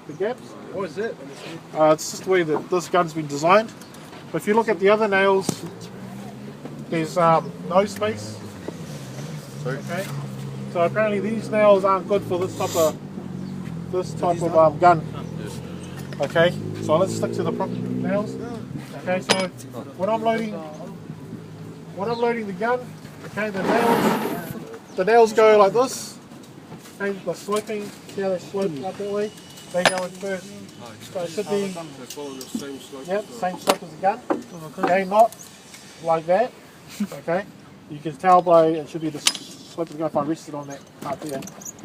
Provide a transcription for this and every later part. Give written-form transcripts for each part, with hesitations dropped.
the gaps. What is it? It's just the way that this gun's been designed. But if you look at the other nails, there's no space. Okay. So apparently these nails aren't good for this type of gun. Okay. So let's stick to the proper nails. Okay. So when I'm loading the gun, okay, the nails go like this. Okay, the sloping, see how they slope up that way? They go in first. So it should be, yep, same slope as the gun. Okay, not like that. Okay, you can tell by it should be the slope of the gun if I rest it on that part there.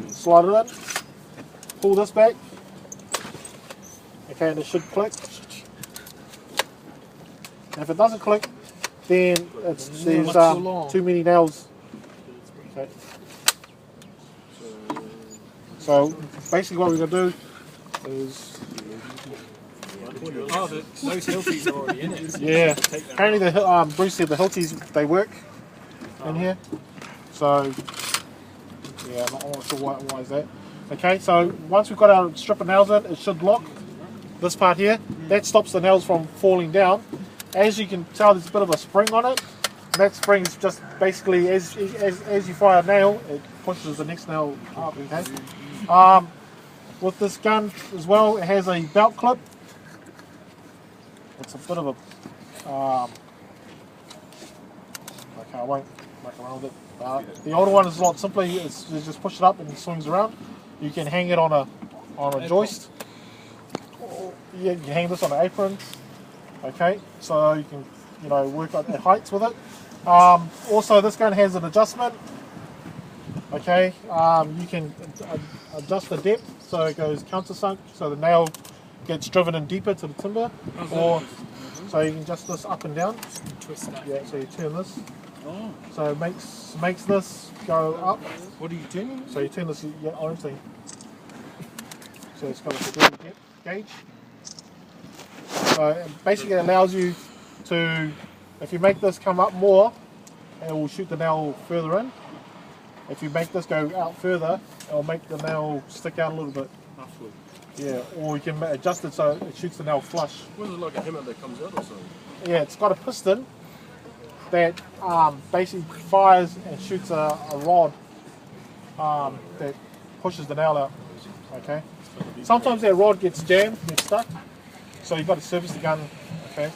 Slide it in, pull this back. Okay, and it should click. And if it doesn't click, then there's too many nails. Okay. So basically what we're going to do is... Oh, those Hilties are already in it. Yeah, apparently the Bruce said the Hilties, they work in here. So, yeah, I'm not sure why is that. Okay, so once we've got our strip of nails in, it should lock this part here. That stops the nails from falling down. As you can tell, there's a bit of a spring on it. And that spring is just basically, as you fire a nail, it pushes the next nail up, okay? With this gun as well, it has a belt clip. It's a bit of a, okay, I won't muck around with it. The older one is a lot simpler. You just push it up and it swings around. You can hang it on a joist. Yeah, you can hang this on an apron. Okay, so you can work at heights with it. Also, this gun has an adjustment. Okay, you can adjust the depth so it goes countersunk, so the nail gets driven in deeper to the timber, or so you can adjust this up and down. Twist that. Yeah, so you turn this. Oh. So it makes this go up. What are you doing? So you turn this orange thing. So it's got a depth gauge. So it basically allows you to, if you make this come up more, it will shoot the nail further in. If you make this go out further, it will make the nail stick out a little bit. Upward. Yeah, or you can adjust it so it shoots the nail flush. Was it like a hammer that comes out or something? Yeah, it's got a piston that basically fires and shoots a rod that pushes the nail out. Okay. Sometimes that rod gets jammed, gets stuck, so you've got to service the gun. Okay.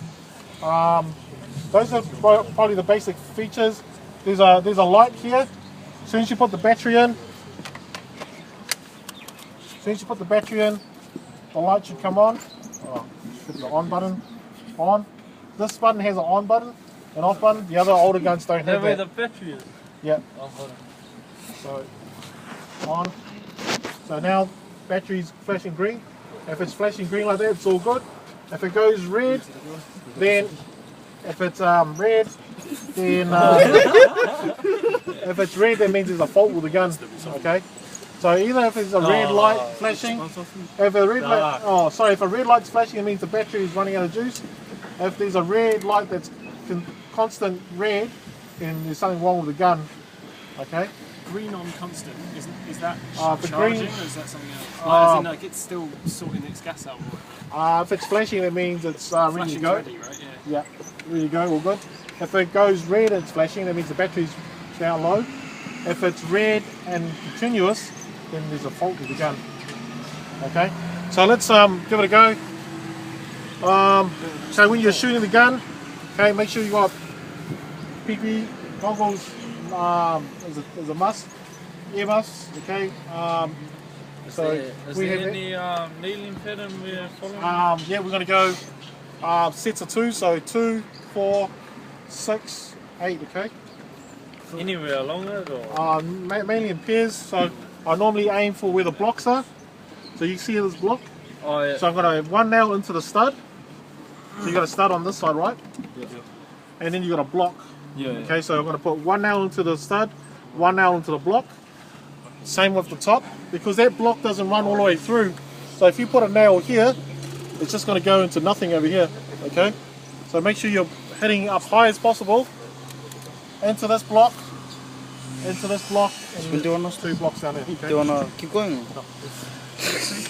Those are probably the basic features. There's a light here. As soon as you put the battery in, the light should come on. Oh, put the on button on. This button has an on button, an off button. The other older guns don't have where that. the battery is? Yeah. Oh, so on. So now battery's flashing green. If it's flashing green like that, it's all good. If it goes red, then if it's red, then if it's red, that means there's a fault with the gun. Okay. So either if it's a red light flashing, if a red light, if a red light's flashing, it means the battery is running out of juice. If there's a red light that's constant red, then there's something wrong with the gun. Okay. Green on constant, is that the charging green, or is that something else? As in, like, it's still sorting its gas out? If it's flashing, it means it's ready to go. Ready, right? Yeah, ready to go, all good. If it goes red and it's flashing, that means the battery's down low. If it's red and continuous, then there's a fault with the gun. Okay, so let's give it a go. So when you're shooting the gun, okay, make sure you got PP goggles as a must, ear muffs. Okay. So is there any kneeling pattern we're following? Yeah, we're going to go sets of 2, so 2, 4, 6, 8. Okay. Anywhere along it, or? Mainly in pairs. So I normally aim for where the blocks are. So you see this block? Oh, yeah. So I'm going to have one nail into the stud. So you got a stud on this side, right? Yeah. And then you got a block. Yeah. Okay, so I'm going to put one nail into the stud, one nail into the block. Same with the top, because that block doesn't run all the way through. So if you put a nail here, it's just going to go into nothing over here. Okay, so make sure you're hitting up high as possible into this block, and there's 2 blocks down there. Okay? Do you want to keep going?